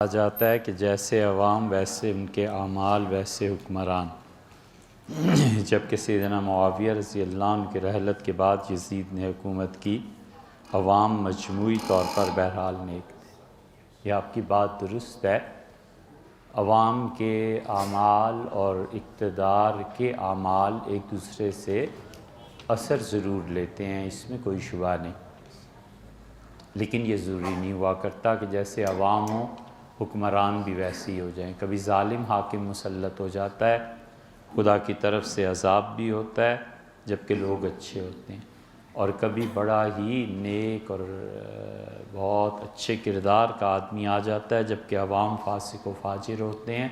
آ جاتا ہے کہ جیسے عوام ویسے ان کے اعمال ویسے حکمران۔ جب کہ سیدنا معاویہ رضی اللہ عنہ کی رحلت کے بعد یزید نے حکومت کی، عوام مجموعی طور پر بہرحال نیک تھے۔ یہ آپ کی بات درست ہے، عوام کے اعمال اور اقتدار کے اعمال ایک دوسرے سے اثر ضرور لیتے ہیں، اس میں کوئی شبہ نہیں، لیکن یہ ضروری نہیں ہوا کرتا کہ جیسے عوام ہوں حکمران بھی ویسے ہی ہو جائیں۔ کبھی ظالم حاکم مسلط ہو جاتا ہے، خدا کی طرف سے عذاب بھی ہوتا ہے جبکہ لوگ اچھے ہوتے ہیں، اور کبھی بڑا ہی نیک اور بہت اچھے کردار کا آدمی آ جاتا ہے جبکہ عوام فاسق و فاجر ہوتے ہیں،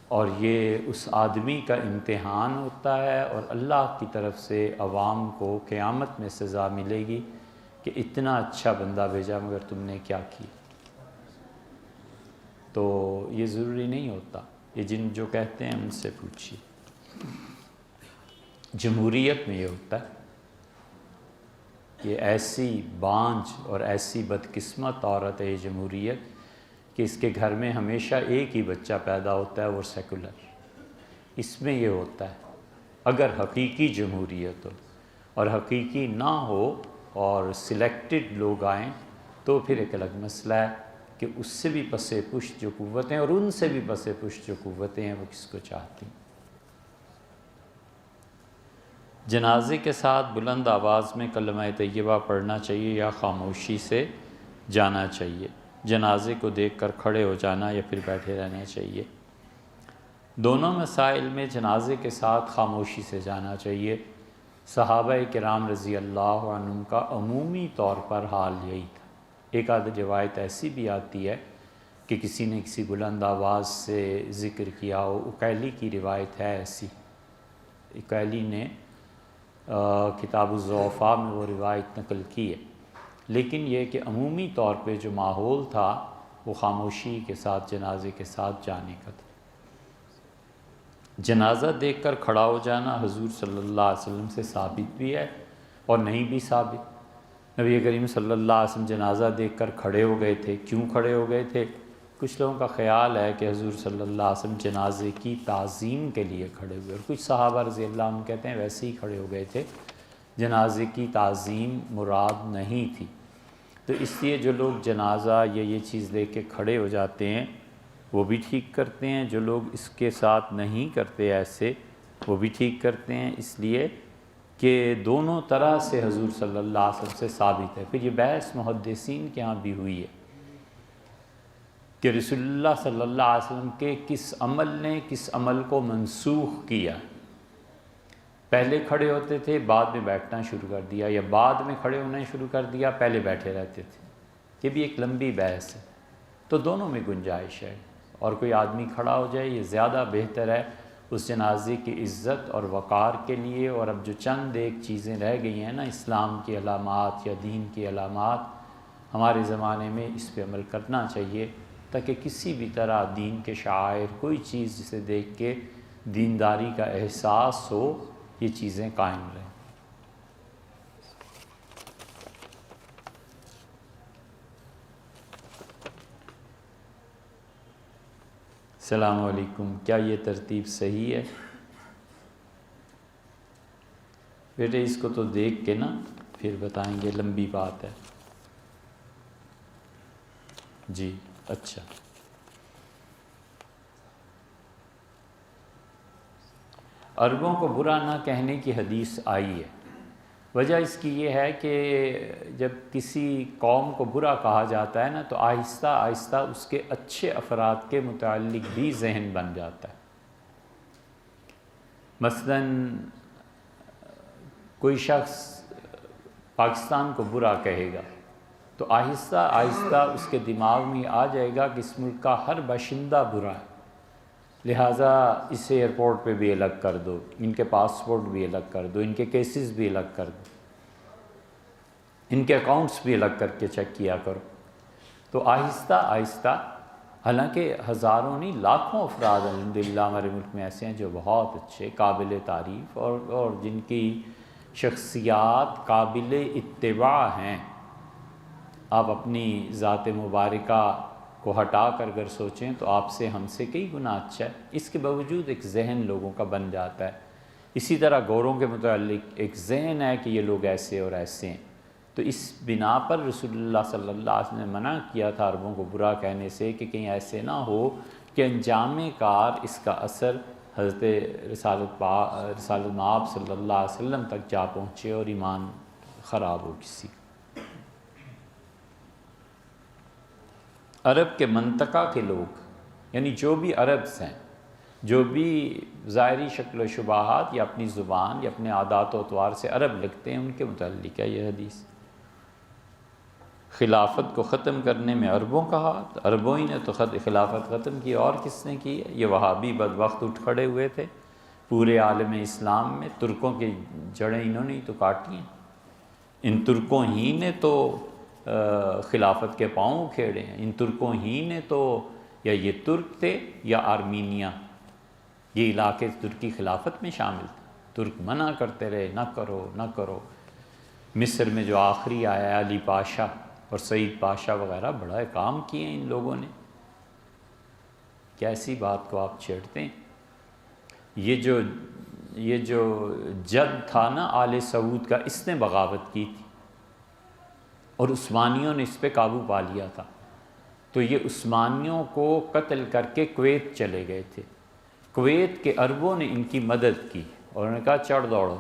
اور یہ اس آدمی کا امتحان ہوتا ہے، اور اللہ کی طرف سے عوام کو قیامت میں سزا ملے گی کہ اتنا اچھا بندہ بھیجا مگر تم نے کیا کیا۔ تو یہ ضروری نہیں ہوتا، یہ جن جو کہتے ہیں ان سے پوچھیے۔ جمہوریت میں یہ ہوتا ہے، یہ ایسی بانجھ اور ایسی بدقسمت عورت ہے یہ جمہوریت کہ اس کے گھر میں ہمیشہ ایک ہی بچہ پیدا ہوتا ہے، وہ سیکولر۔ اس میں یہ ہوتا ہے اگر حقیقی جمہوریت ہو، اور حقیقی نہ ہو اور سلیکٹڈ لوگ آئیں تو پھر ایک الگ مسئلہ ہے کہ اس سے بھی پسے پشت جو قوتیں اور ان سے بھی پسے پشت جو قوتیں ہیں وہ کس کو چاہتی ہیں۔ جنازے کے ساتھ بلند آواز میں کلمہ طیبہ پڑھنا چاہیے یا خاموشی سے جانا چاہیے؟ جنازے کو دیکھ کر کھڑے ہو جانا یا پھر بیٹھے رہنا چاہیے؟ دونوں مسائل میں جنازے کے ساتھ خاموشی سے جانا چاہیے۔ صحابہ کرام رضی اللہ عنہم کا عمومی طور پر حال یہی تھا۔ ایک آدھ روایت ایسی بھی آتی ہے کہ کسی نے کسی بلند آواز سے ذکر کیا ہو، اقیلی کی روایت ہے ایسی، اقیلی نے کتاب الضعفاء میں وہ روایت نقل کی ہے، لیکن یہ کہ عمومی طور پہ جو ماحول تھا وہ خاموشی کے ساتھ جنازے کے ساتھ جانے کا تھا۔ جنازہ دیکھ کر کھڑا ہو جانا حضور صلی اللہ علیہ وسلم سے ثابت بھی ہے اور نہیں بھی ثابت۔ نبی کریم صلی اللہ علیہ وسلم جنازہ دیکھ کر کھڑے ہو گئے تھے، کیوں کھڑے ہو گئے تھے؟ کچھ لوگوں کا خیال ہے کہ حضور صلی اللہ علیہ وسلم جنازے کی تعظیم کے لیے کھڑے ہوئے، اور کچھ صحابہ رضی اللہ عنہ کہتے ہیں ویسے ہی کھڑے ہو گئے تھے، جنازے کی تعظیم مراد نہیں تھی۔ تو اس لیے جو لوگ جنازہ یا یہ چیز لے کے کھڑے ہو جاتے ہیں وہ بھی ٹھیک کرتے ہیں، جو لوگ اس کے ساتھ نہیں کرتے ایسے وہ بھی ٹھیک کرتے ہیں، اس لیے کہ دونوں طرح سے حضور صلی اللہ علیہ وسلم سے ثابت ہے۔ پھر یہ بحث محدثین کے ہاں بھی ہوئی ہے کہ رسول اللہ صلی اللہ علیہ وسلم کے کس عمل نے کس عمل کو منسوخ کیا۔ پہلے کھڑے ہوتے تھے، بعد میں بیٹھنا شروع کر دیا، یا بعد میں کھڑے ہونا شروع کر دیا، پہلے بیٹھے رہتے تھے۔ یہ بھی ایک لمبی بحث ہے، تو دونوں میں گنجائش ہے، اور کوئی آدمی کھڑا ہو جائے یہ زیادہ بہتر ہے اس جنازے کی عزت اور وقار کے لیے۔ اور اب جو چند ایک چیزیں رہ گئی ہیں نا اسلام کی علامات یا دین کی علامات، ہمارے زمانے میں اس پہ عمل کرنا چاہیے تاکہ کسی بھی طرح دین کے شعائر کوئی چیز جسے دیکھ کے دینداری کا احساس ہو، یہ چیزیں قائم رہیں۔ السلام علیکم، کیا یہ ترتیب صحیح ہے؟ بیٹے اس کو تو دیکھ کے نا پھر بتائیں گے، لمبی بات ہے۔ جی اچھا، عربوں کو برا نہ کہنے کی حدیث آئی ہے۔ وجہ اس کی یہ ہے کہ جب کسی قوم کو برا کہا جاتا ہے نا تو آہستہ آہستہ اس کے اچھے افراد کے متعلق بھی ذہن بن جاتا ہے۔ مثلا کوئی شخص پاکستان کو برا کہے گا تو آہستہ آہستہ اس کے دماغ میں آ جائے گا کہ اس ملک کا ہر باشندہ برا ہے، لہٰذا اسے ایئرپورٹ پہ بھی الگ کر دو، ان کے پاسپورٹ بھی الگ کر دو، ان کے کیسز بھی الگ کر دو، ان کے اکاؤنٹس بھی الگ کر کے چیک کیا کرو۔ تو آہستہ آہستہ، حالانکہ ہزاروں نہیں لاکھوں افراد الحمدللہ ہمارے ملک میں ایسے ہیں جو بہت اچھے قابل تعریف اور جن کی شخصیات قابل اتباع ہیں۔ آپ اپنی ذات مبارکہ کو ہٹا کر اگر سوچیں تو آپ سے ہم سے کئی گنا اچھا ہے، اس کے باوجود ایک ذہن لوگوں کا بن جاتا ہے۔ اسی طرح گوروں کے متعلق ایک ذہن ہے کہ یہ لوگ ایسے اور ایسے ہیں، تو اس بنا پر رسول اللہ صلی اللہ علیہ وسلم نے منع کیا تھا عربوں کو برا کہنے سے کہ کہیں ایسے نہ ہو کہ انجام کار اس کا اثر حضرت رسالت مآب صلی اللہ علیہ وسلم تک جا پہنچے اور ایمان خراب ہو کسی۔ عرب کے منطقہ کے لوگ، یعنی جو بھی عربز ہیں، جو بھی ظاہری شکل و شبہات یا اپنی زبان یا اپنے عادات و اطوار سے عرب لگتے ہیں، ان کے متعلق ہے یہ حدیث۔ خلافت کو ختم کرنے میں عربوں کا ہاتھ، عربوں ہی نے تو خلافت ختم کی، اور کس نے کی ہے؟ یہ وہابی بدبخت اٹھ کھڑے ہوئے تھے پورے عالم اسلام میں، ترکوں کی جڑیں انہوں نے ہی تو کاٹی ہیں، ان ترکوں ہی نے تو خلافت کے پاؤں اکھیڑے ہیں، ان ترکوں ہی نے تو، یا یہ ترک تھے یا آرمینیا، یہ علاقے ترکی خلافت میں شامل تھے، ترک منع کرتے رہے نہ کرو نہ کرو۔ مصر میں جو آخری آیا ہے علی پاشا اور سعید پاشا وغیرہ، بڑا کام کیے ہیں ان لوگوں نے، کیسی بات کو آپ چھیڑتے ہیں؟ یہ جو جد تھا نا آل سعود کا، اس نے بغاوت کی تھی اور عثمانیوں نے اس پہ قابو پا لیا تھا، تو یہ عثمانیوں کو قتل کر کے کویت چلے گئے تھے، کویت کے عربوں نے ان کی مدد کی اور انہوں نے کہا چڑھ دوڑو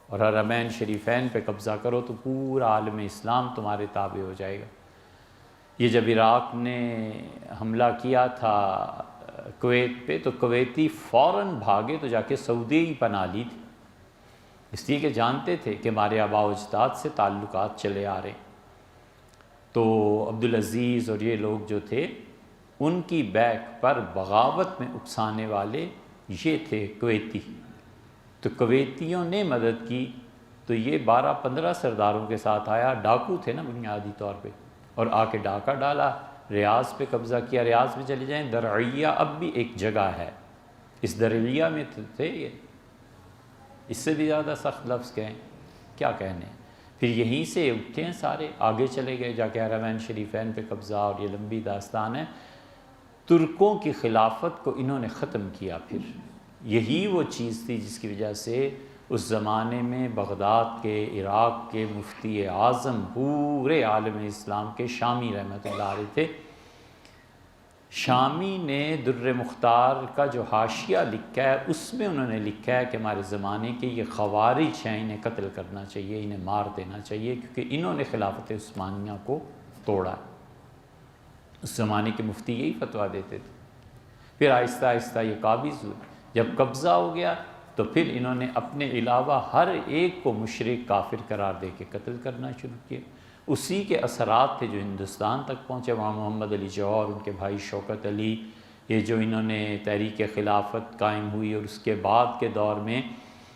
اور حرمین شریفین پہ قبضہ کرو تو پورا عالم اسلام تمہارے تابع ہو جائے گا۔ یہ جب عراق نے حملہ کیا تھا کویت پہ تو کویتی فوراً بھاگے تو جا کے سعودی ہی پناہ لی تھی، اس لیے کہ جانتے تھے کہ ہمارے آباء و اجداد سے تعلقات چلے آ رہے ہیں۔ تو عبدالعزیز اور یہ لوگ جو تھے، ان کی بیک پر بغاوت میں اکسانے والے یہ تھے کویتی، تو کویتیوں نے مدد کی، تو یہ 12-15 سرداروں کے ساتھ آیا، ڈاکو تھے نا بنیادی طور پہ، اور آ کے ڈاکہ ڈالا، ریاض پہ قبضہ کیا۔ ریاض میں چلے جائیں، درعیہ اب بھی ایک جگہ ہے، اس درعیہ میں تھے یہ، اس سے بھی زیادہ سخت لفظ کہیں کیا کہنے۔ پھر یہیں سے اٹھے ہیں سارے، آگے چلے گئے جا کے حرمین شریفین پہ قبضہ، اور یہ لمبی داستان ہے۔ ترکوں کی خلافت کو انہوں نے ختم کیا، پھر یہی وہ چیز تھی جس کی وجہ سے اس زمانے میں بغداد کے، عراق کے مفتی اعظم پورے عالم اسلام کے، شامی رحمۃ اللہ علیہ تھے، شامی نے در مختار کا جو حاشیہ لکھا ہے اس میں انہوں نے لکھا ہے کہ ہمارے زمانے کے یہ خوارج ہیں، انہیں قتل کرنا چاہیے، انہیں مار دینا چاہیے، کیونکہ انہوں نے خلافت عثمانیہ کو توڑا۔ اس زمانے کے مفتی یہی فتویٰ دیتے تھے۔ پھر آہستہ آہستہ یہ قابض ہوئے، جب قبضہ ہو گیا تو پھر انہوں نے اپنے علاوہ ہر ایک کو مشرک کافر قرار دے کے قتل کرنا شروع کیا۔ اسی کے اثرات تھے جو ہندوستان تک پہنچے، وہاں محمد علی جوہر، ان کے بھائی شوکت علی، یہ جو انہوں نے تحریک خلافت قائم ہوئی، اور اس کے بعد کے دور میں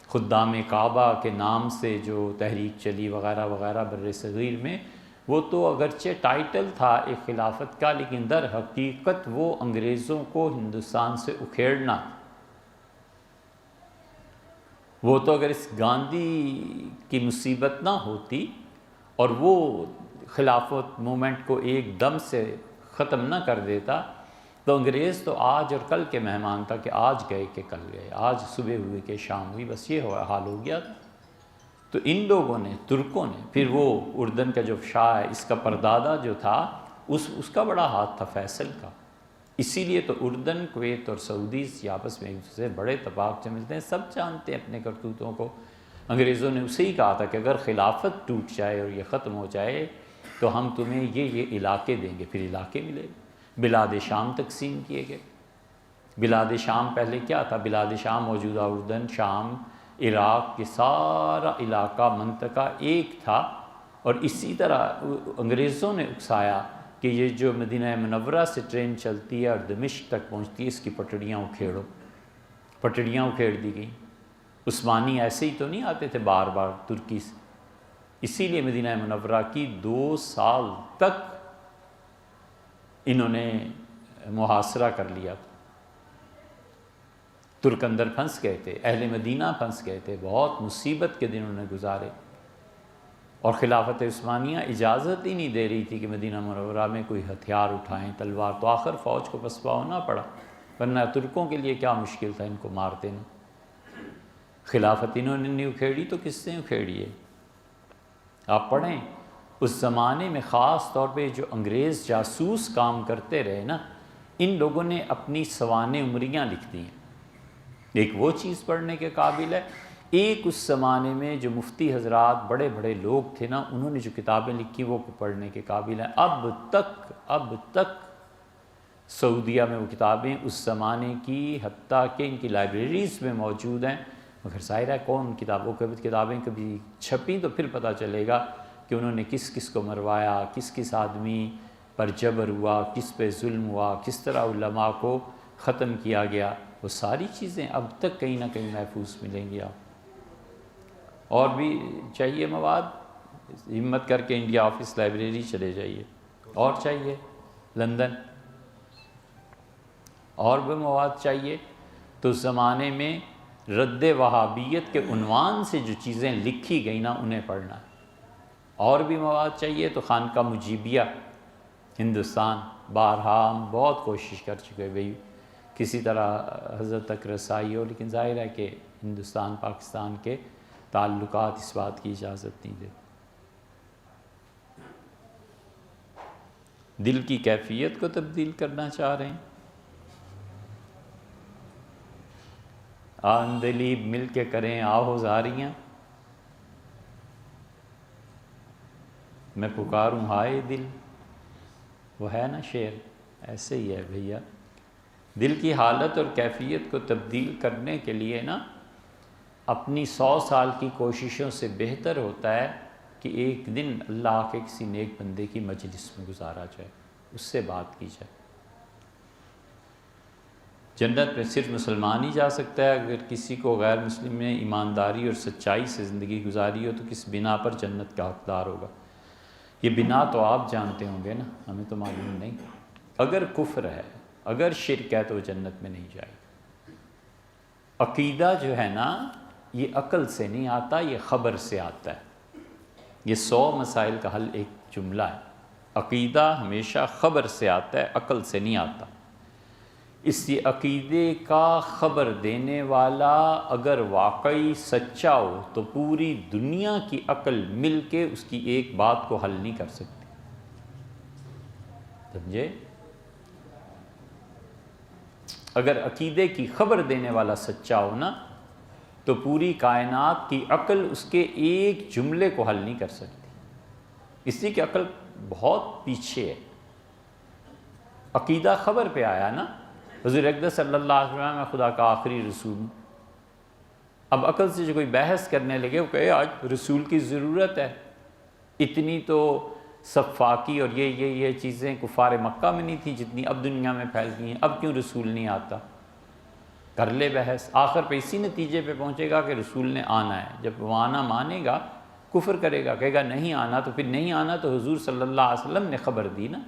خدام کعبہ کے نام سے جو تحریک چلی وغیرہ وغیرہ بر صغیر میں، وہ تو اگرچہ ٹائٹل تھا ایک خلافت کا، لیکن در حقیقت وہ انگریزوں کو ہندوستان سے اکھیڑنا تھا۔ وہ تو اگر اس گاندھی کی مصیبت نہ ہوتی اور وہ خلافت مومنٹ کو ایک دم سے ختم نہ کر دیتا، تو انگریز تو آج اور کل کے مہمان تھا کہ آج گئے کہ کل گئے، آج صبح ہوئی کہ شام ہوئی، بس یہ حال ہو گیا تھا۔ تو ان لوگوں نے، ترکوں نے، پھر وہ اردن کا جو شاہ ہے، اس کا پردادا جو تھا، اس کا بڑا ہاتھ تھا فیصل کا، اسی لیے تو اردن، کویت اور سعودی آپس میں ایک دوسرے سے بڑے اتفاق سے ملتے ہیں، سب جانتے ہیں اپنے کرتوتوں کو۔ انگریزوں نے اسے ہی کہا تھا کہ اگر خلافت ٹوٹ جائے اور یہ ختم ہو جائے تو ہم تمہیں یہ علاقے دیں گے، پھر علاقے ملے۔ بلاد شام تقسیم کیے گئے۔ بلاد شام پہلے کیا تھا؟ بلاد شام موجودہ اردن، شام، عراق کے سارا علاقہ، منطقہ ایک تھا، اور اسی طرح انگریزوں نے اکسایا کہ یہ جو مدینہ منورہ سے ٹرین چلتی ہے اور دمشق تک پہنچتی ہے، اس کی پٹڑیاں اکھیڑو۔ پٹڑیاں اکھیڑ دی گئیں۔ عثمانی ایسے ہی تو نہیں آتے تھے بار بار ترکی سے، اسی لیے مدینہ منورہ کی 2 سال تک انہوں نے محاصرہ کر لیا تھا۔ ترک اندر پھنس گئے تھے، اہل مدینہ پھنس گئے تھے، بہت مصیبت کے دن انہوں نے گزارے۔ اور خلافت عثمانیہ اجازت ہی نہیں دے رہی تھی کہ مدینہ منورہ میں کوئی ہتھیار اٹھائیں، تلوار، تو آخر فوج کو پسپا ہونا پڑا، ورنہ ترکوں کے لیے کیا مشکل تھا ان کو مار دینا۔ خلافت انہوں نے نہیں اکھیڑی تو کس نے اکھیڑی ہے؟ آپ پڑھیں اس زمانے میں خاص طور پہ جو انگریز جاسوس کام کرتے رہے نا، ان لوگوں نے اپنی سوانح عمریاں لکھ دی ہیں۔ ایک وہ چیز پڑھنے کے قابل ہے، ایک اس زمانے میں جو مفتی حضرات بڑے بڑے لوگ تھے نا، انہوں نے جو کتابیں لکھی وہ پڑھنے کے قابل ہیں۔ اب تک سعودیہ میں وہ کتابیں اس زمانے کی حتیٰ کہ ان کی لائبریریز میں موجود ہیں، مگر ظاہر ہے کون کتابیں کبھی چھپیں تو پھر پتہ چلے گا کہ انہوں نے کس کس کو مروایا، کس آدمی پر جبر ہوا، کس پہ ظلم ہوا، کس طرح علماء کو ختم کیا گیا، وہ ساری چیزیں اب تک کہیں نہ کہیں محفوظ ملیں گی آپ۔ اور بھی چاہیے مواد، ہمت کر کے انڈیا آفس لائبریری چلے جائیے۔ اور چاہیے لندن، اور بھی مواد چاہیے تو اس زمانے میں رد وہابیت کے عنوان سے جو چیزیں لکھی گئیں نا انہیں پڑھنا ہے۔ اور بھی مواد چاہیے تو خانقاہ مجیبیہ ہندوستان، بارہا ہم بہت کوشش کر چکے بھئی کسی طرح حضرت تک رسائی ہو، لیکن ظاہر ہے کہ ہندوستان پاکستان کے تعلقات اس بات کی اجازت نہیں دیتے۔ دل کی کیفیت کو تبدیل کرنا چاہ رہے ہیں، آندلیب مل کے کریں آہوزاریاں، میں پکاروں ہائے دل، وہ ہے نا شعر، ایسے ہی ہے بھیا۔ دل کی حالت اور کیفیت کو تبدیل کرنے کے لیے نا اپنی 100 سال کی کوششوں سے بہتر ہوتا ہے کہ ایک دن اللہ کے کسی نیک بندے کی مجلس میں گزارا جائے، اس سے بات کی جائے۔ جنت میں صرف مسلمان ہی جا سکتا ہے، اگر کسی کو غیر مسلم نے ایمانداری اور سچائی سے زندگی گزاری ہو تو کس بنا پر جنت کا حقدار ہوگا؟ یہ بنا تو آپ جانتے ہوں گے نا، ہمیں تو معلوم نہیں۔ اگر کفر ہے، اگر شرک ہے تو وہ جنت میں نہیں جائے گا۔ عقیدہ جو ہے نا یہ عقل سے نہیں آتا، یہ خبر سے آتا ہے۔ یہ 100 مسائل کا حل ایک جملہ ہے، عقیدہ ہمیشہ خبر سے آتا ہے، عقل سے نہیں آتا۔ اس لیے عقیدے کا خبر دینے والا اگر واقعی سچا ہو تو پوری دنیا کی عقل مل کے اس کی ایک بات کو حل نہیں کر سکتی، سمجھے؟ اگر عقیدے کی خبر دینے والا سچا ہو نا تو پوری کائنات کی عقل اس کے ایک جملے کو حل نہیں کر سکتی، اس لیے کہ عقل بہت پیچھے ہے۔ عقیدہ خبر پہ آیا نا، حضور اقدس صلی اللہ علیہ وسلم میں خدا کا آخری رسول ہوں۔ اب عقل سے جو کوئی بحث کرنے لگے وہ کہے آج رسول کی ضرورت ہے، اتنی تو صفاقی اور یہ چیزیں کفار مکہ میں نہیں تھیں جتنی اب دنیا میں پھیل گئی ہیں، اب کیوں رسول نہیں آتا؟ کر لے بحث، آخر پہ اسی نتیجے پہ پہنچے گا کہ رسول نے آنا ہے۔ جب وہ آنا مانے گا، کفر کرے گا، کہے گا نہیں آنا، تو پھر نہیں آنا تو حضور صلی اللہ علیہ وسلم نے خبر دی نا۔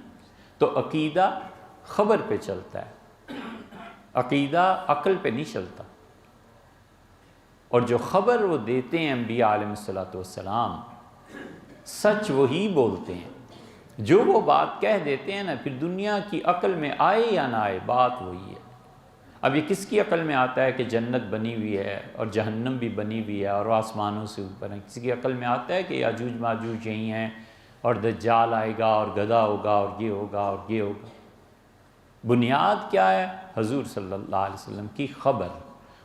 تو عقیدہ خبر پہ چلتا ہے، عقیدہ عقل پہ نہیں چلتا۔ اور جو خبر وہ دیتے ہیں انبیاء علیہ الصلوۃ والسلام، سچ وہی بولتے ہیں، جو وہ بات کہہ دیتے ہیں نا، پھر دنیا کی عقل میں آئے یا نہ آئے بات وہی ہے۔ اب یہ کس کی عقل میں آتا ہے کہ جنت بنی ہوئی ہے اور جہنم بھی بنی ہوئی ہے اور آسمانوں سے اوپر ہے؟ کسی کی عقل میں آتا ہے کہ یاجوج ماجوج یہی ہیں اور دجال آئے گا اور گدھا ہوگا اور یہ ہوگا اور یہ ہوگا؟ بنیاد کیا ہے؟ حضور صلی اللہ علیہ وسلم کی خبر،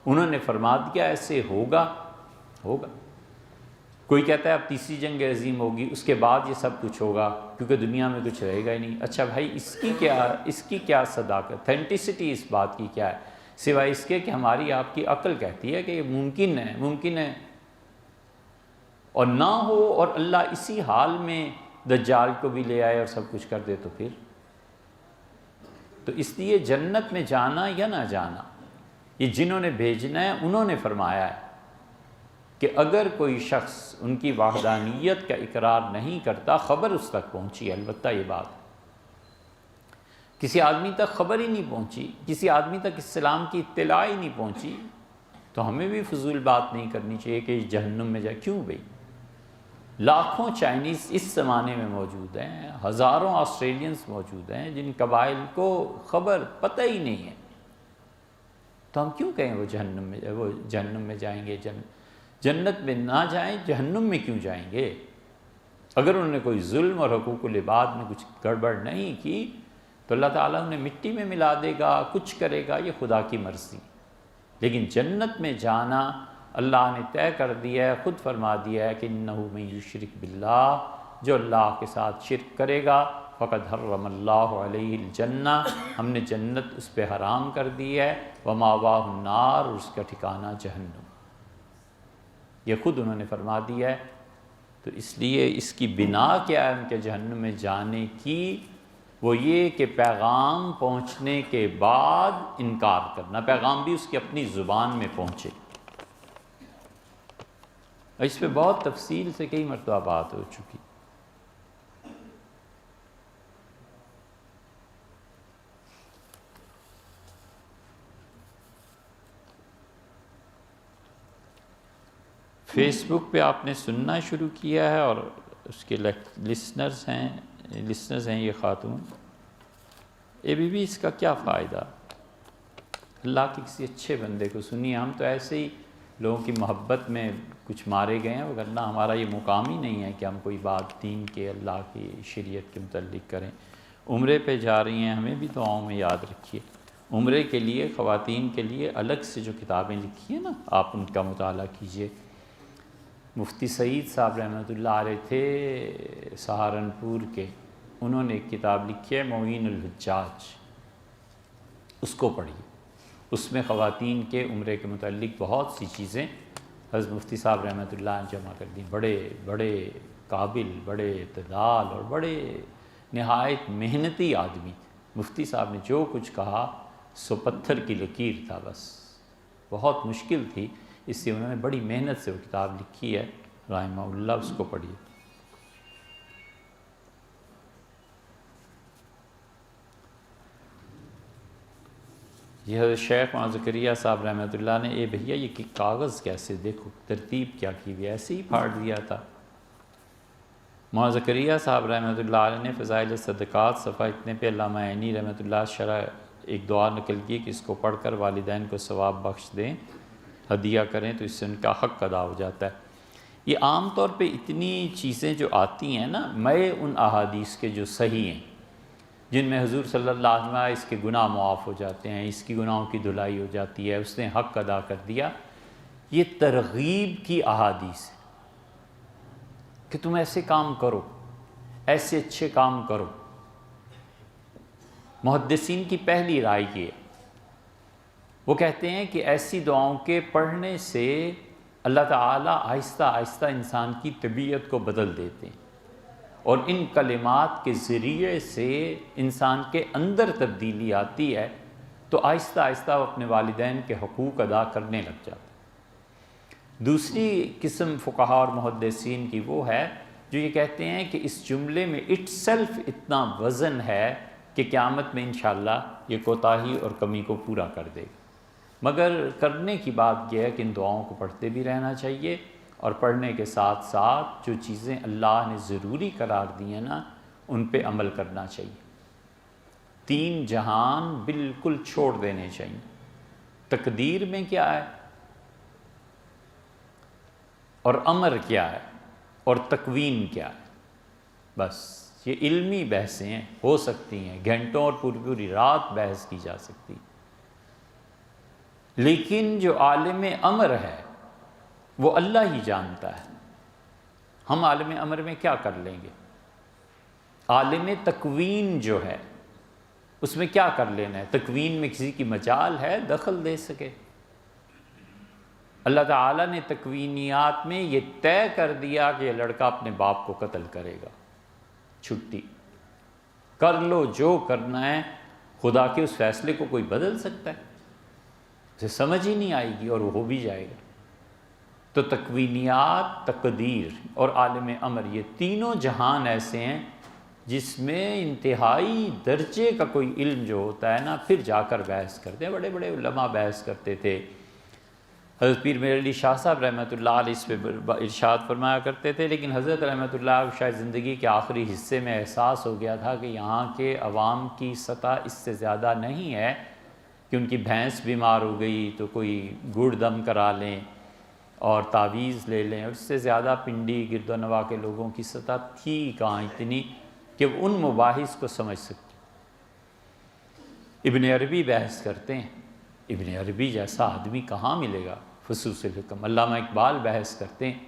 انہوں نے فرما دیا ایسے ہوگا۔ کوئی کہتا ہے اب تیسری جنگ عظیم ہوگی، اس کے بعد یہ سب کچھ ہوگا کیونکہ دنیا میں کچھ رہے گا ہی نہیں۔ اچھا بھائی اس کی کیا صداقت، اتھینٹسٹی اس بات کی کیا ہے، سوائے اس کے کہ ہماری آپ کی عقل کہتی ہے کہ یہ ممکن ہے اور نہ ہو، اور اللہ اسی حال میں دجال کو بھی لے آئے اور سب کچھ کر دے تو پھر؟ تو اس لیے جنت میں جانا یا نہ جانا، یہ جنہوں نے بھیجنا ہے انہوں نے فرمایا ہے کہ اگر کوئی شخص ان کی وحدانیت کا اقرار نہیں کرتا، خبر اس تک پہنچی، البتہ یہ بات کسی آدمی تک خبر ہی نہیں پہنچی، کسی آدمی تک اسلام کی اطلاع ہی نہیں پہنچی، تو ہمیں بھی فضول بات نہیں کرنی چاہیے کہ جہنم میں جائے۔ کیوں بھئی؟ لاکھوں چائنیز اس زمانے میں موجود ہیں، ہزاروں آسٹریلینز موجود ہیں جن قبائل کو خبر پتہ ہی نہیں ہے، تو ہم کیوں کہیں وہ جہنم میں جائیں گے؟ جنت میں نہ جائیں، جہنم میں کیوں جائیں گے؟ اگر انہوں نے کوئی ظلم اور حقوق العباد میں کچھ گڑبڑ نہیں کی تو اللہ تعالیٰ انہیں مٹی میں ملا دے گا، کچھ کرے گا، یہ خدا کی مرضی۔ لیکن جنت میں جانا اللہ نے طے کر دیا ہے، خود فرما دیا ہے کہ انہ من یشرک باللہ، جو اللہ کے ساتھ شرک کرے گا فقد حرم اللہ علیہ الجنہ، ہم نے جنت اس پہ حرام کر دی ہے، ومأواہ النار، اور اس کا ٹھکانہ جہنم، یہ خود انہوں نے فرما دیا ہے۔ تو اس لیے اس کی بنا کیا ہے ان کے جہنم میں جانے کی؟ وہ یہ کہ پیغام پہنچنے کے بعد انکار کرنا، پیغام بھی اس کی اپنی زبان میں پہنچے۔ اس پہ بہت تفصیل سے کئی مرتبہ بات ہو چکی۔ فیس بک پہ آپ نے سننا شروع کیا ہے اور اس کے لسنرز ہیں یہ خاتون، بھی اس کا کیا فائدہ؟ اللہ کے کسی اچھے بندے کو سنیے، ہم تو ایسے ہی لوگوں کی محبت میں کچھ مارے گئے ہیں، ورنہ ہمارا یہ مقام ہی نہیں ہے کہ ہم کوئی بات دین کے، اللہ کی شریعت کے متعلق کریں۔ عمرے پہ جا رہی ہیں، ہمیں بھی دعاؤں میں یاد رکھیے۔ عمرے کے لیے خواتین کے لیے الگ سے جو کتابیں لکھی ہیں نا، آپ ان کا مطالعہ کیجئے۔ مفتی سعید صاحب رحمۃ اللہ علیہ تھے سہارنپور کے، انہوں نے ایک کتاب لکھی ہے معین الحجاج، اس کو پڑھیے۔ اس میں خواتین کے عمرے کے متعلق بہت سی چیزیں حضرت مفتی صاحب رحمۃ اللہ نے جمع کر دیں۔ بڑے بڑے قابل، بڑے اعتدال اور بڑے نہایت محنتی آدمی تھے۔ مفتی صاحب نے جو کچھ کہا سو پتھر کی لکیر تھا، بس بہت مشکل تھی، اس لیے انہوں نے بڑی محنت سے وہ کتاب لکھی ہے رحمہ اللہ، اس کو پڑھیے۔ یہ حضرت شیخ مولانا زکریا صاحب رحمۃ اللہ نے، بھیا یہ کاغذ کیسے، دیکھو ترتیب کیا کی ہوئی، ایسے ہی پھاڑ دیا تھا۔ مولانا زکریا صاحب رحمۃ اللہ علیہ نے فضائل صدقات صفحہ اتنے پہ علامہ عینی رحمۃ اللہ شرح ایک دعا نقل کی کہ اس کو پڑھ کر والدین کو ثواب بخش دیں، ہدیہ کریں تو اس سے ان کا حق ادا ہو جاتا ہے۔ یہ عام طور پہ اتنی چیزیں جو آتی ہیں نا، میں ان احادیث کے جو صحیح ہیں، جن میں حضور صلی اللہ علیہ وسلم اس کے گناہ معاف ہو جاتے ہیں، اس کی گناہوں کی دھلائی ہو جاتی ہے، اس نے حق ادا کر دیا، یہ ترغیب کی احادیث ہے کہ تم ایسے کام کرو، ایسے اچھے کام کرو۔ محدثین کی پہلی رائے یہ ہے، وہ کہتے ہیں کہ ایسی دعاؤں کے پڑھنے سے اللہ تعالیٰ آہستہ آہستہ انسان کی طبیعت کو بدل دیتے ہیں، اور ان کلمات کے ذریعے سے انسان کے اندر تبدیلی آتی ہے، تو آہستہ آہستہ وہ اپنے والدین کے حقوق ادا کرنے لگ جاتا ہے۔ دوسری قسم فقہاء اور محدثین کی وہ ہے جو یہ کہتے ہیں کہ اس جملے میں اٹ سیلف اتنا وزن ہے کہ قیامت میں انشاءاللہ یہ کوتاہی اور کمی کو پورا کر دے گا۔ مگر کرنے کی بات یہ ہے کہ ان دعاؤں کو پڑھتے بھی رہنا چاہیے، اور پڑھنے کے ساتھ ساتھ جو چیزیں اللہ نے ضروری قرار دی ہیں نا، ان پہ عمل کرنا چاہیے۔ 3 جہان بالکل چھوڑ دینے چاہیے۔ تقدیر میں کیا ہے اور امر کیا ہے اور تکوین کیا ہے، بس یہ علمی بحثیں ہیں، ہو سکتی ہیں گھنٹوں اور پوری رات بحث کی جا سکتی، لیکن جو عالم امر ہے وہ اللہ ہی جانتا ہے۔ ہم عالم امر میں کیا کر لیں گے؟ عالم تکوین جو ہے اس میں کیا کر لینا ہے؟ تکوین میں کسی کی مجال ہے دخل دے سکے؟ اللہ تعالیٰ نے تکوینیات میں یہ طے کر دیا کہ یہ لڑکا اپنے باپ کو قتل کرے گا، چھٹی، کر لو جو کرنا ہے۔ خدا کے اس فیصلے کو کوئی بدل سکتا ہے؟ اسے سمجھ ہی نہیں آئے گی اور وہ ہو بھی جائے گا۔ تو تکوینیات، تقدیر اور عالم امر، یہ تینوں جہان ایسے ہیں جس میں انتہائی درجے کا کوئی علم جو ہوتا ہے نا، پھر جا کر بحث کرتے ہیں۔ بڑے بڑے علماء بحث کرتے تھے حضرت پیر میر علی شاہ صاحب رحمۃ اللہ علیہ اس پہ ارشاد فرمایا کرتے تھے، لیکن حضرت رحمۃ اللہ کو شاید زندگی کے آخری حصے میں احساس ہو گیا تھا کہ یہاں کے عوام کی سطح اس سے زیادہ نہیں ہے کہ ان کی بھینس بیمار ہو گئی تو کوئی گڑ دم کرا لیں اور تعویذ لے لیں، اور اس سے زیادہ پنڈی گرد و نواح کے لوگوں کی سطح تھی کہاں اتنی کہ وہ ان مباحث کو سمجھ سکتے۔ ابن عربی بحث کرتے ہیں، ابن عربی جیسا آدمی کہاں ملے گا، فصوص الحکم۔ علامہ اقبال بحث کرتے ہیں۔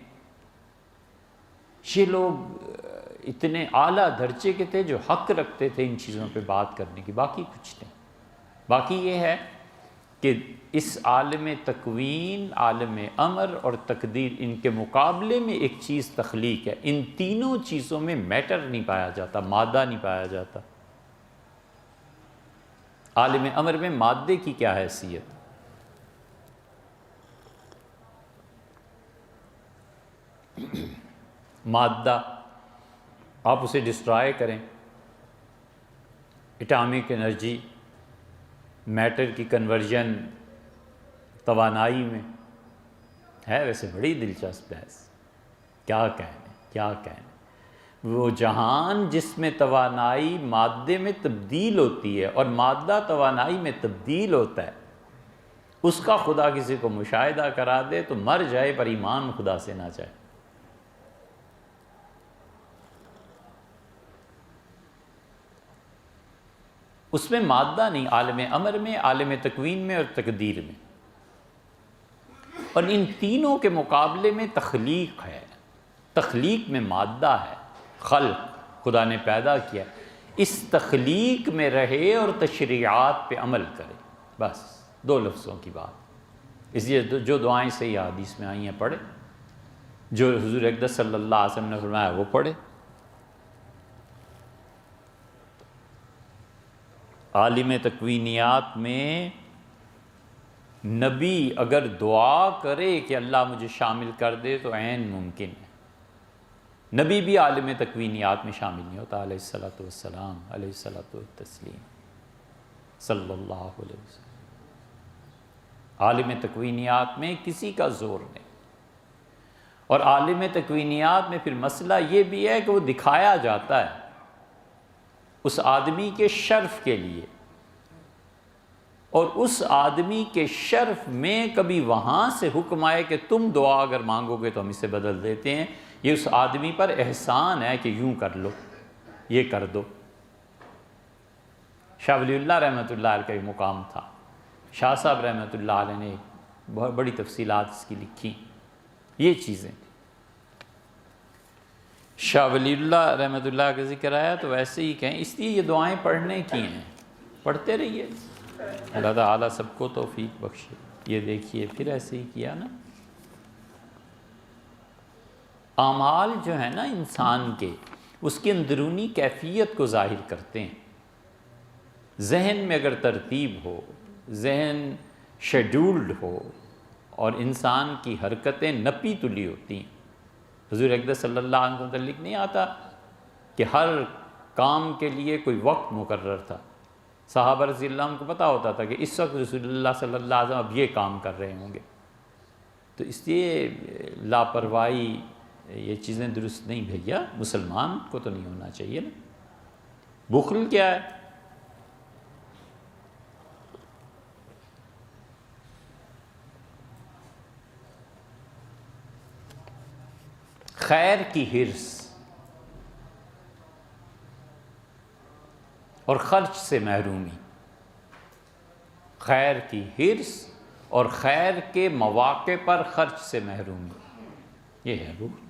یہ لوگ اتنے اعلیٰ درجے کے تھے جو حق رکھتے تھے ان چیزوں پہ بات کرنے کی، باقی کچھ نہیں۔ باقی یہ ہے کہ اس عالم تکوین، عالم امر اور تقدیر، ان کے مقابلے میں ایک چیز تخلیق ہے۔ ان تینوں چیزوں میں میٹر نہیں پایا جاتا، مادہ نہیں پایا جاتا۔ عالم امر میں مادے کی کیا حیثیت؟ مادہ آپ اسے ڈسٹرائے کریں، اٹامک انرجی، میٹر کی کنورژن توانائی میں ہے، ویسے بڑی دلچسپ بحث، کیا کہنے وہ جہان جس میں توانائی مادے میں تبدیل ہوتی ہے اور مادہ توانائی میں تبدیل ہوتا ہے، اس کا خدا کسی کو مشاہدہ کرا دے تو مر جائے پر ایمان خدا سے نہ جائے۔ اس میں مادہ نہیں، عالم امر میں، عالم تکوین میں اور تقدیر میں۔ اور ان تینوں کے مقابلے میں تخلیق ہے، تخلیق میں مادہ ہے، خلق خدا نے پیدا کیا، اس تخلیق میں رہے اور تشریعات پہ عمل کرے، بس دو لفظوں کی بات۔ اس لیے جو دعائیں صحیح حدیث میں آئی ہیں پڑھے، جو حضور اقدس صلی اللہ علیہ وسلم نے فرمایا وہ پڑھے۔ عالم تکوینیات میں نبی اگر دعا کرے کہ اللہ مجھے شامل کر دے تو عین ممکن ہے۔ نبی بھی عالم تکوینیات میں شامل نہیں ہوتا، علیہ الصلوۃ والسلام، علیہ الصلوۃ والتسلیم، صلی اللہ علیہ وسلم۔ عالم تکوینیات میں کسی کا زور نہیں، اور عالم تکوینیات میں پھر مسئلہ یہ بھی ہے کہ وہ دکھایا جاتا ہے اس آدمی کے شرف کے لیے، اور اس آدمی کے شرف میں کبھی وہاں سے حکم آئے کہ تم دعا اگر مانگو گے تو ہم اسے بدل دیتے ہیں، یہ اس آدمی پر احسان ہے کہ یوں کر لو، یہ کر دو۔ شاہ ولی اللہ رحمۃ اللہ علیہ کا یہ مقام تھا۔ شاہ صاحب رحمۃ اللہ علیہ نے بہت بڑی تفصیلات اس کی لکھی، یہ چیزیں۔ شاہ ولی اللہ رحمۃ اللہ کا ذکر آیا تو ویسے ہی کہیں، اس لیے یہ دعائیں پڑھنے کی ہیں، پڑھتے رہیے، اللہ تعالیٰ سب کو توفیق بخشے۔ یہ دیکھیے پھر ایسے ہی کیا نا، اعمال جو ہیں نا انسان کے، اس کی اندرونی کیفیت کو ظاہر کرتے ہیں۔ ذہن میں اگر ترتیب ہو، ذہن شیڈولڈ ہو اور انسان کی حرکتیں نپی تلی ہوتی ہیں۔ حضور اقدس صلی اللہ علیہ وسلم متعلق نہیں آتا کہ ہر کام کے لیے کوئی وقت مقرر تھا۔ صحابہ رضی اللہ عنہ کو پتہ ہوتا تھا کہ اس وقت رسول اللہ صلی اللہ علیہ وسلم اب یہ کام کر رہے ہوں گے۔ تو اس لیے لاپرواہی، یہ چیزیں درست نہیں بھیا، مسلمان کو تو نہیں ہونا چاہیے نا۔ بخل کیا ہے؟ خیر کی حرص اور خرچ سے محرومی، خیر کی حرص اور خیر کے مواقع پر خرچ سے محرومی، یہ ہے بخل۔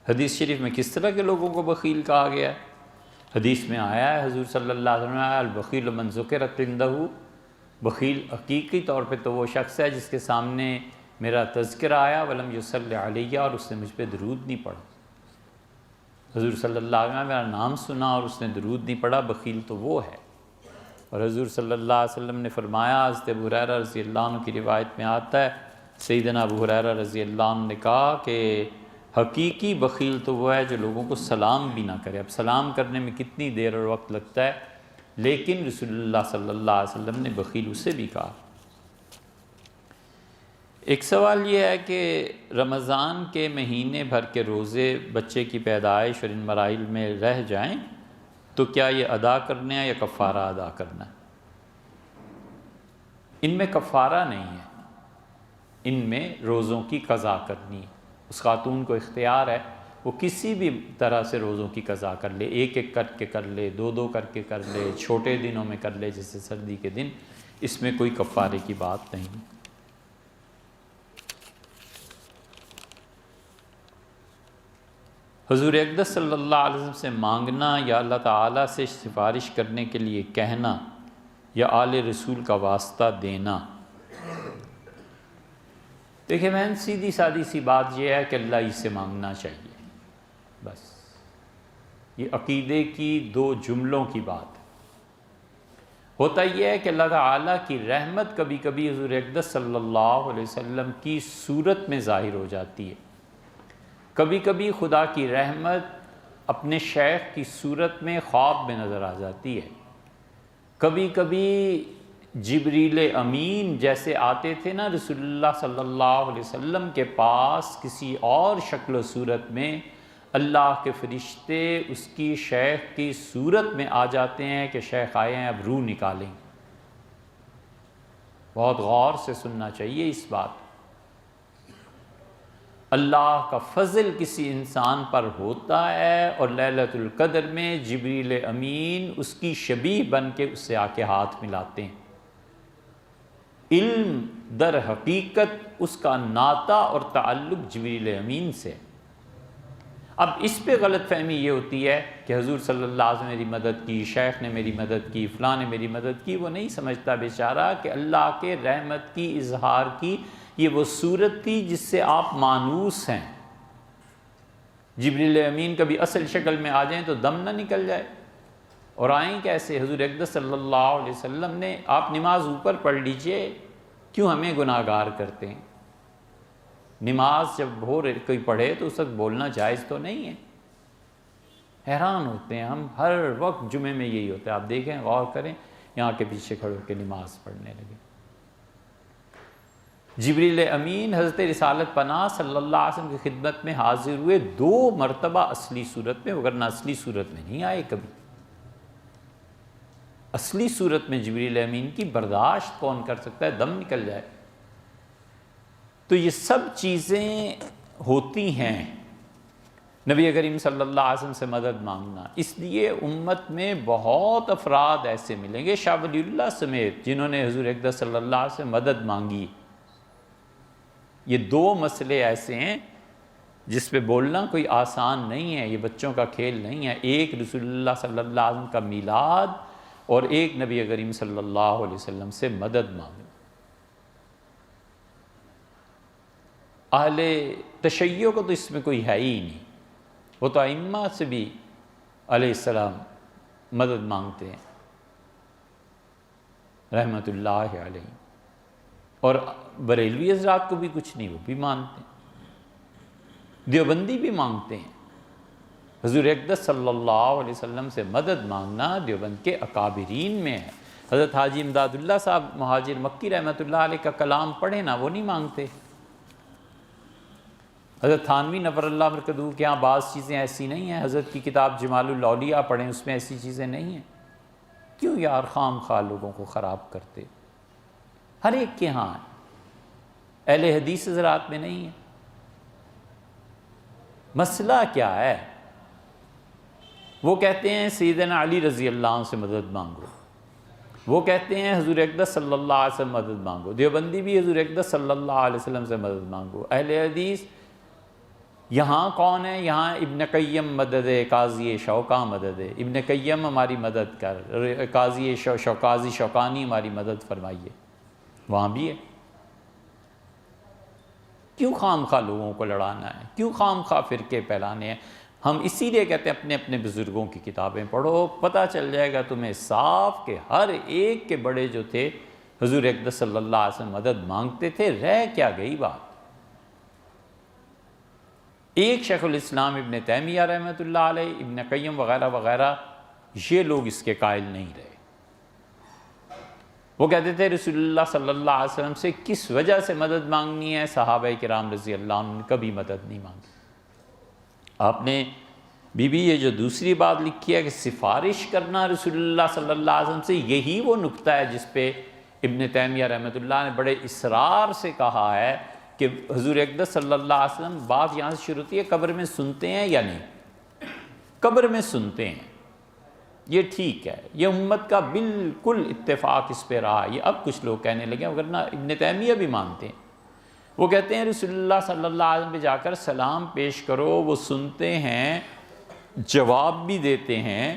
حدیث شریف میں کس طرح کے لوگوں کو بخیل کہا گیا ہے؟ حدیث میں آیا ہے، حضور صلی اللہ علیہ وسلم نے البخیل من ذکرت عندہ، بخیل حقیقی طور پہ تو وہ شخص ہے جس کے سامنے میرا تذکرہ آیا ولم یصلی علیہ، اور اس نے مجھ پہ درود نہیں پڑھا۔ حضور صلی اللہ علیہ وسلم نے میرا نام سنا اور اس نے درود نہیں پڑھا، بخیل تو وہ ہے۔ اور حضور صلی اللہ علیہ وسلم نے فرمایا، حضرت ابو ہریرہ رضی اللہ عنہ کی روایت میں آتا ہے، سیدنا ابو ہریرہ رضی اللہ عنہ نے کہا کہ حقیقی بخیل تو وہ ہے جو لوگوں کو سلام بھی نہ کرے۔ اب سلام کرنے میں کتنی دیر اور وقت لگتا ہے، لیکن رسول اللہ صلی اللہ علیہ وسلم نے بخیل اسے بھی کہا۔ ایک سوال یہ ہے کہ رمضان کے مہینے بھر کے روزے بچے کی پیدائش اور ان مراحل میں رہ جائیں تو کیا یہ ادا کرنا ہے یا کفارہ ادا کرنا ہے؟ ان میں کفارہ نہیں ہے، ان میں روزوں کی قضا کرنی ہے۔ اس خاتون کو اختیار ہے، وہ کسی بھی طرح سے روزوں کی قضا کر لے، ایک ایک کر کے کر لے، دو دو کر کے کر لے، چھوٹے دنوں میں کر لے جیسے سردی کے دن، اس میں کوئی کفارے کی بات نہیں۔ حضور اقدس صلی اللہ علیہ وسلم سے مانگنا یا اللہ تعالیٰ سے سفارش کرنے کے لیے کہنا یا آل رسول کا واسطہ دینا، دیکھیں بہن، سیدھی سادی سی بات یہ ہے کہ اللہ ہی سے مانگنا چاہیے، بس یہ عقیدے کی دو جملوں کی بات ہے۔ ہوتا یہ ہے کہ اللہ تعالیٰ کی رحمت کبھی کبھی حضور اقدس صلی اللہ علیہ وسلم کی صورت میں ظاہر ہو جاتی ہے، کبھی کبھی خدا کی رحمت اپنے شیخ کی صورت میں خواب میں نظر آ جاتی ہے، کبھی کبھی جبریل امین جیسے آتے تھے نا رسول اللہ صلی اللہ علیہ وسلم کے پاس کسی اور شکل و صورت میں، اللہ کے فرشتے اس کی شیخ کی صورت میں آ جاتے ہیں کہ شیخ آئے ہیں، اب روح نکالیں۔ بہت غور سے سننا چاہیے اس بات۔ اللہ کا فضل کسی انسان پر ہوتا ہے اور لیلۃ القدر میں جبریل امین اس کی شبیہ بن کے اس سے آ کے ہاتھ ملاتے ہیں۔ علم در حقیقت اس کا ناطہ اور تعلق جبریل امین سے۔ اب اس پہ غلط فہمی یہ ہوتی ہے کہ حضور صلی اللہ علیہ وسلم نے میری مدد کی، شیخ نے میری مدد کی، فلاں نے میری مدد کی۔ وہ نہیں سمجھتا بیچارہ کہ اللہ کے رحمت کی اظہار کی یہ وہ صورت تھی جس سے آپ مانوس ہیں۔ جبریل امین کبھی اصل شکل میں آ جائیں تو دم نہ نکل جائے، اور آئیں کیسے؟ حضور اقدس صلی اللہ علیہ وسلم نے، آپ نماز اوپر پڑھ لیجئے، کیوں ہمیں گناہ گار کرتے ہیں؟ نماز جب کوئی پڑھے تو اس وقت بولنا جائز تو نہیں ہے۔ حیران ہوتے ہیں ہم، ہر وقت جمعے میں یہی ہوتا ہے، آپ دیکھیں، غور کریں، یہاں کے پیچھے کھڑے ہو کے نماز پڑھنے لگے۔ جبریل امین حضرت رسالت پناہ صلی اللہ علیہ وسلم کی خدمت میں حاضر ہوئے 2 مرتبہ اصلی صورت میں، ورنہ اصلی صورت میں نہیں آئے کبھی۔ اصلی صورت میں جبریل امین کی برداشت کون کر سکتا ہے؟ دم نکل جائے۔ تو یہ سب چیزیں ہوتی ہیں۔ نبی کریم صلی اللہ علیہ وسلم سے مدد مانگنا، اس لیے امت میں بہت افراد ایسے ملیں گے شاہ ولی اللہ سمیت جنہوں نے حضور اقدس صلی اللہ علیہ وسلم مدد مانگی۔ یہ 2 مسئلے ایسے ہیں جس پہ بولنا کوئی آسان نہیں ہے، یہ بچوں کا کھیل نہیں ہے۔ ایک رسول اللہ صلی اللہ علیہ وسلم کا میلاد، اور ایک نبی کریم صلی اللہ علیہ وسلم سے مدد مانگنا۔ اہل تشیع کو تو اس میں کوئی ہے ہی نہیں، وہ تو ائمہ سے بھی علیہ السلام مدد مانگتے ہیں رحمت اللہ علیہ، اور بریلوی حضرات کو بھی کچھ نہیں، وہ بھی مانتے ہیں، دیوبندی بھی مانگتے ہیں۔ حضور اقدس صلی اللہ علیہ وسلم سے مدد مانگنا دیوبند کے اکابرین میں ہے۔ حضرت حاجی امداد اللہ صاحب مہاجر مکی رحمۃ اللہ علیہ کا کلام پڑھیں نا، وہ نہیں مانگتے۔ حضرت تھانوی نور اللہ مرکزو کے ہاں بعض چیزیں ایسی نہیں ہیں، حضرت کی کتاب جمال الاولیاء پڑھیں، اس میں ایسی چیزیں نہیں ہیں۔ کیوں یار خام خواہ لوگوں کو خراب کرتے؟ ہر ایک کے ہاں ہے، اہل حدیث حضرات میں نہیں ہے۔ مسئلہ کیا ہے؟ وہ کہتے ہیں سیدنا علی رضی اللہ عنہ سے مدد مانگو، وہ کہتے ہیں حضور اقدس صلی اللہ علیہ وسلم مدد مانگو، دیوبندی بھی حضور اقدس صلی اللہ علیہ وسلم سے مدد مانگو۔ اہل حدیث یہاں کون ہے؟ یہاں ابن قیم مدد ہے، قاضی شوکاں مدد ہے، ابن قیم ہماری مدد کر، قاضی قاضی شوکانی ہماری مدد فرمائیے، وہاں بھی ہے۔ کیوں خام خواہ لوگوں کو لڑانا ہے؟ کیوں خام خواہ فرقے پھیلانے ہیں؟ ہم اسی لیے کہتے ہیں اپنے اپنے بزرگوں کی کتابیں پڑھو، پتہ چل جائے گا تمہیں صاف کہ ہر ایک کے بڑے جو تھے حضور اقدس صلی اللہ علیہ وسلم مدد مانگتے تھے۔ رہ کیا گئی بات؟ ایک شیخ الاسلام ابن تیمیہ رحمۃ اللہ علیہ، ابن قیم وغیرہ وغیرہ، یہ لوگ اس کے قائل نہیں رہے۔ وہ کہتے تھے رسول اللہ صلی اللہ علیہ وسلم سے کس وجہ سے مدد مانگنی ہے، صحابہ کرام رضی اللہ عنہ نے کبھی مدد نہیں مانگی۔ آپ نے بی بی یہ جو دوسری بات لکھی ہے کہ سفارش کرنا رسول اللہ صلی اللہ علیہ وسلم سے، یہی وہ نقطہ ہے جس پہ ابن تیمیہ رحمۃ اللہ نے بڑے اصرار سے کہا ہے کہ حضور اقدس صلی اللہ علیہ وسلم، بات یہاں سے شروع ہوتی ہے قبر میں سنتے ہیں یا نہیں؟ قبر میں سنتے ہیں، یہ ٹھیک ہے، یہ امت کا بالکل اتفاق اس پہ رہا۔ یہ اب کچھ لوگ کہنے لگے، ورنہ ابن تیمیہ بھی مانتے ہیں۔ وہ کہتے ہیں رسول اللہ صلی اللہ علیہ وسلم پہ جا کر سلام پیش کرو، وہ سنتے ہیں، جواب بھی دیتے ہیں،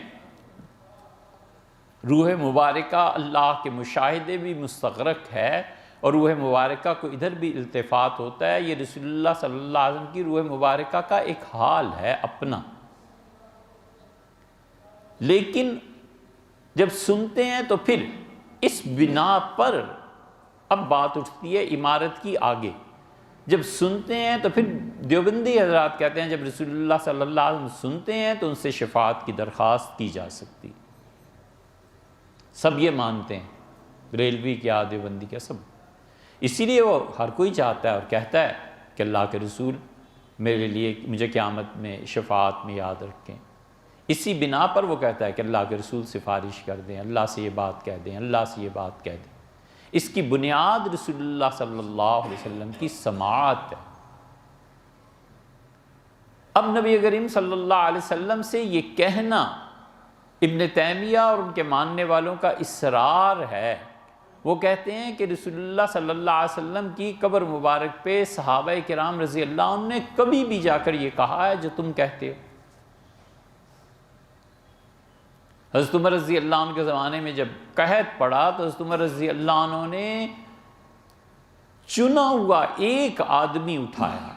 روح مبارکہ اللہ کے مشاہدے بھی مستغرق ہے، اور روح مبارکہ کو ادھر بھی التفات ہوتا ہے۔ یہ رسول اللہ صلی اللہ علیہ وسلم کی روح مبارکہ کا ایک حال ہے اپنا۔ لیکن جب سنتے ہیں تو پھر اس بنا پر اب بات اٹھتی ہے عمارت کی آگے۔ جب سنتے ہیں تو پھر دیوبندی حضرات کہتے ہیں جب رسول اللہ صلی اللہ علیہ وسلم سنتے ہیں تو ان سے شفاعت کی درخواست کی جا سکتی۔ سب یہ مانتے ہیں، ریلوی کیا، دیوبندی کیا، سب۔ اسی لیے وہ ہر کوئی چاہتا ہے اور کہتا ہے کہ اللہ کے رسول میرے لیے، مجھے قیامت میں شفاعت میں یاد رکھیں۔ اسی بنا پر وہ کہتا ہے کہ اللہ کے رسول سفارش کر دیں، اللہ سے یہ بات کہہ دیں، اللہ سے یہ بات کہہ دیں۔ اس کی بنیاد رسول اللہ صلی اللہ علیہ وسلم کی سماعت ہے۔ اب نبی کریم صلی اللہ علیہ وسلم سے یہ کہنا ابن تیمیہ اور ان کے ماننے والوں کا اصرار ہے۔ وہ کہتے ہیں کہ رسول اللہ صلی اللہ علیہ وسلم کی قبر مبارک پہ صحابہ کرام رضی اللہ عنہ نے کبھی بھی جا کر یہ کہا ہے جو تم کہتے ہو۔ حضرت عمر رضی اللہ عنہ کے زمانے میں جب قحط پڑا تو حضرت عمر رضی اللہ عنہ نے چنا ہوا ایک آدمی اٹھایا،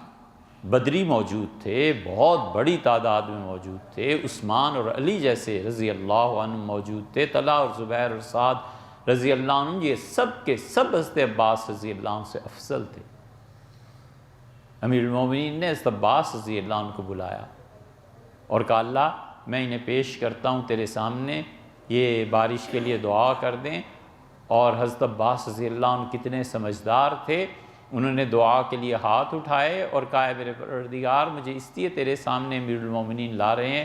بدری موجود تھے، بہت بڑی تعداد میں موجود تھے، عثمان اور علی جیسے رضی اللہ عنہ موجود تھے، طلحہ اور زبیر اور سعد رضی اللہ عنہ، یہ سب کے سب حضرت عباس رضی اللہ عنہ سے افضل تھے۔ امیر المومنین نے حضرت عباس رضی اللہ عنہ کو بلایا اور کہا اللہ میں انہیں پیش کرتا ہوں تیرے سامنے، یہ بارش کے لیے دعا کر دیں۔ اور حضرت عباس رضی اللہ عنہ کتنے سمجھدار تھے، انہوں نے دعا کے لیے ہاتھ اٹھائے اور کہا میرے پروردگار مجھے اس لیے تیرے سامنے امیر المومنین لا رہے ہیں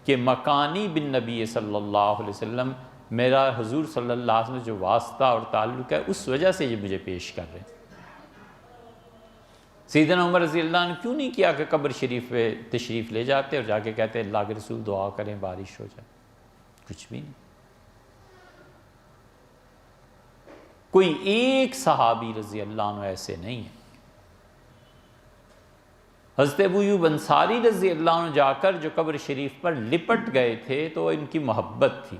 کہ مکانی بن نبی صلی اللہ علیہ وسلم، میرا حضور صلی اللہ علیہ وسلم جو واسطہ اور تعلق ہے اس وجہ سے یہ مجھے پیش کر رہے ہیں۔ سیدنا عمر رضی اللہ عنہ کیوں نہیں کیا کہ قبر شریف پہ تشریف لے جاتے اور جا کے کہتے اللہ کے رسول دعا کریں بارش ہو جائے؟ کچھ بھی نہیں۔ کوئی ایک صحابی رضی اللہ عنہ ایسے نہیں ہے۔ حضرت ابو ایوب انصاری رضی اللہ عنہ جا کر جو قبر شریف پر لپٹ گئے تھے تو ان کی محبت تھی۔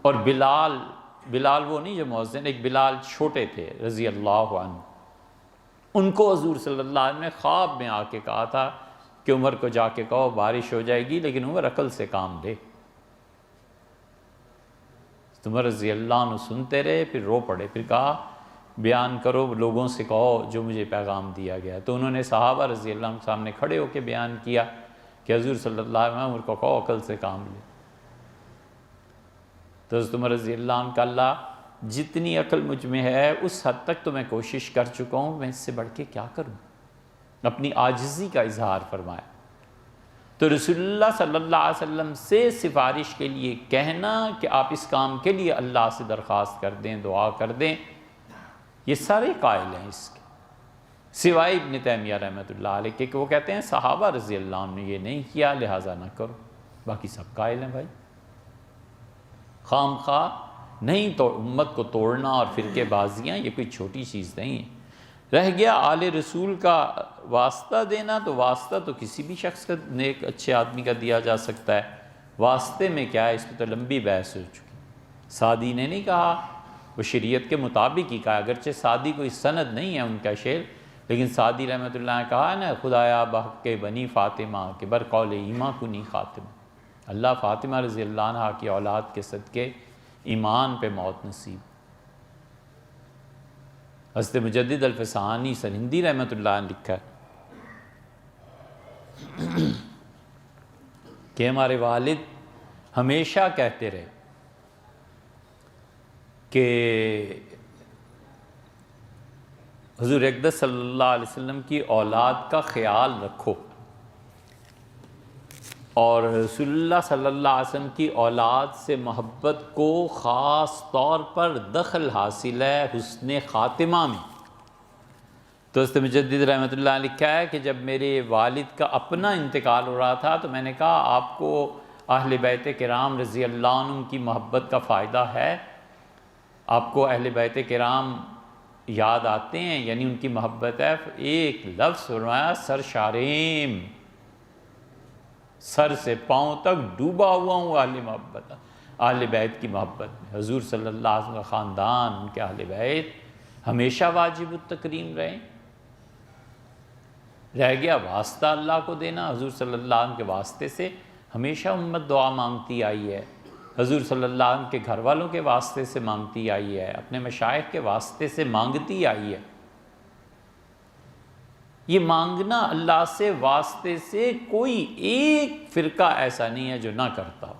اور بلال وہ نہیں جو مؤذن، ایک بلال چھوٹے تھے رضی اللہ عنہ، ان کو حضور صلی اللہ علیہ وسلم نے خواب میں آ کے کہا تھا کہ عمر کو جا کے کہو بارش ہو جائے گی، لیکن عمر عقل سے کام لے۔ عمر رضی اللہ عنہ سنتے رہے، پھر رو پڑے، پھر کہا بیان کرو، لوگوں سے کہو جو مجھے پیغام دیا گیا۔ تو انہوں نے صحابہ رضی اللہ عنہ سامنے کھڑے ہو کے بیان کیا کہ حضور صلی اللہ علیہ وسلم عمر کو کہو عقل سے کام لے۔ تو حضرت عمر رضی اللہ عنہ کا اللہ جتنی عقل مجھ میں ہے اس حد تک تو میں کوشش کر چکا ہوں، میں اس سے بڑھ کے کیا کروں، اپنی عاجزی کا اظہار فرمایا۔ تو رسول اللہ صلی اللہ علیہ وسلم سے سفارش کے لیے کہنا کہ آپ اس کام کے لیے اللہ سے درخواست کر دیں، دعا کر دیں، یہ سارے قائل ہیں اس کے، سوائے ابن تیمیہ رحمۃ اللہ علیہ کے، کہ وہ کہتے ہیں صحابہ رضی اللہ عنہ نے یہ نہیں کیا لہٰذا نہ کرو، باقی سب قائل ہیں۔ بھائی خام خواہ نہیں تو امت کو توڑنا اور فرقے بازیاں یہ کوئی چھوٹی چیز نہیں ہے۔ رہ گیا آل رسول کا واسطہ دینا، تو واسطہ تو کسی بھی شخص کا، نیک اچھے آدمی کا دیا جا سکتا ہے۔ واسطے میں کیا ہے، اس پہ تو لمبی بحث ہو چکی۔ سعدی نے نہیں کہا، وہ شریعت کے مطابق ہی کہا، اگرچہ سعدی کوئی سند نہیں ہے ان کا شعر، لیکن سعدی رحمۃ اللہ نے کہا ہے نا خدایا بحق بنی فاطمہ کہ بر قول ایماں کنی خاتمہ، اللہ فاطمہ رضی اللہ عنہ کی اولاد کے صدقے ایمان پہ موت نصیب۔ حضرت مجدد الفسانی سرہندی رحمۃ اللہ نے لکھا ہے کہ ہمارے والد ہمیشہ کہتے رہے کہ حضور اقدس صلی اللہ علیہ وسلم کی اولاد کا خیال رکھو، اور رسول اللہ صلی اللہ علیہ وسلم کی اولاد سے محبت کو خاص طور پر دخل حاصل ہے حسن خاتمہ میں۔ تو حضرت مجدد رحمۃ اللہ علیہ لکھا ہے کہ جب میرے والد کا اپنا انتقال ہو رہا تھا تو میں نے کہا آپ کو اہل بیت کرام رضی اللہ عنہم کی محبت کا فائدہ ہے؟ آپ کو اہل بیت کرام یاد آتے ہیں، یعنی ان کی محبت ہے؟ ایک لفظ فرمایا، سر شاریم، سر سے پاؤں تک ڈوبا ہوا ہوں اہل محبت، اہل بیت کی محبت میں۔ حضور صلی اللہ علیہ وسلم کا خاندان، ان کے اہل بیت ہمیشہ واجب التکریم رہے۔ رہ گیا واسطہ اللہ کو دینا، حضور صلی اللہ علیہ وسلم کے واسطے سے ہمیشہ امت دعا مانگتی آئی ہے، حضور صلی اللہ علیہ وسلم کے گھر والوں کے واسطے سے مانگتی آئی ہے، اپنے مشائخ کے واسطے سے مانگتی آئی ہے۔ یہ مانگنا اللہ سے واسطے سے کوئی ایک فرقہ ایسا نہیں ہے جو نہ کرتا ہو۔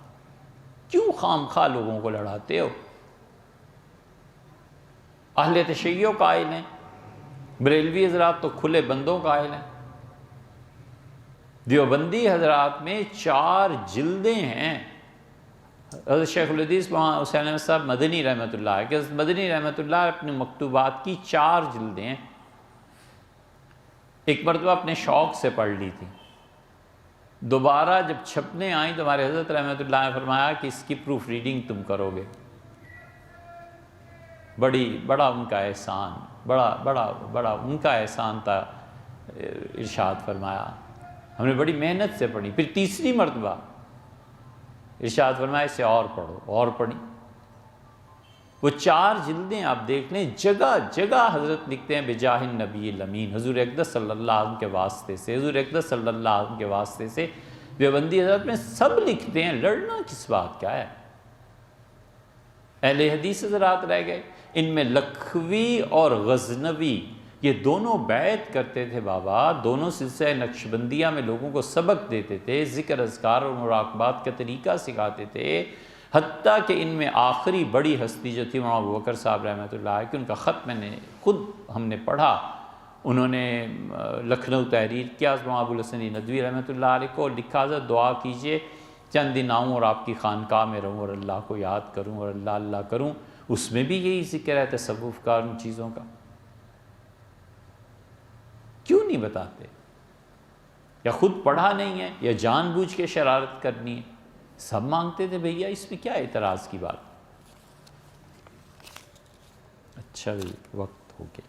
کیوں خام خواہ لوگوں کو لڑاتے ہو؟ اہل تشیع قائل ہیں، بریلوی حضرات تو کھلے بندوں قائل ہیں، دیوبندی حضرات میں 4 جلدیں ہیں۔ حضرت شیخ الحدیث حسین احمد صاحب مدنی رحمۃ اللہ ہے کہ حضرت مدنی رحمۃ اللہ اپنے مکتوبات کی 4 جلدیں ہیں۔ ایک مرتبہ اپنے شوق سے پڑھ لی تھی، دوبارہ جب چھپنے آئیں تو ہمارے حضرت رحمۃ اللہ نے فرمایا کہ اس کی پروف ریڈنگ تم کرو گے۔ بڑا ان کا احسان، بڑا ان کا احسان تھا، ارشاد فرمایا۔ ہم نے بڑی محنت سے پڑھی، پھر تیسری مرتبہ ارشاد فرمایا اسے اور پڑھو، اور پڑھی۔ وہ 4 جلدیں آپ دیکھ لیں، جگہ جگہ حضرت لکھتے ہیں بجاہ النبی الامین، حضور اقدس صلی اللہ علیہ وسلم کے واسطے سے، حضور اقدس صلی اللہ علیہ وسلم کے واسطے سے۔ دیوبندی حضرت میں سب لکھتے ہیں، لڑنا کس بات کا ہے؟ اہل حدیث حضرات رہ گئے، ان میں لکھوی اور غزنوی یہ دونوں بیعت کرتے تھے بابا، دونوں سلسلہ نقشبندیہ میں لوگوں کو سبق دیتے تھے، ذکر اذکار اور مراقبات کا طریقہ سکھاتے تھے۔ حتیٰ کہ ان میں آخری بڑی ہستی جو تھی مولانا ابوبکر صاحب رحمۃ اللہ علیہ، کہ ان کا خط میں نے خود ہم نے پڑھا، انہوں نے لکھنؤ تحریر کیا مولانا ابوالحسن ندوی رحمۃ اللہ علیہ کو، لکھا تھا دعا کیجئے چند دن آؤں اور آپ کی خانقاہ میں رہوں اور اللہ کو یاد کروں اور اللہ اللہ کروں۔ اس میں بھی یہی ذکر ہے تصوف کا، ان چیزوں کا۔ کیوں نہیں بتاتے؟ یا خود پڑھا نہیں ہے، یا جان بوجھ کے شرارت کرنی ہے؟ سب مانگتے تھے بھیا، اس میں کیا اعتراض کی بات؟ اچھا وقت ہو گیا۔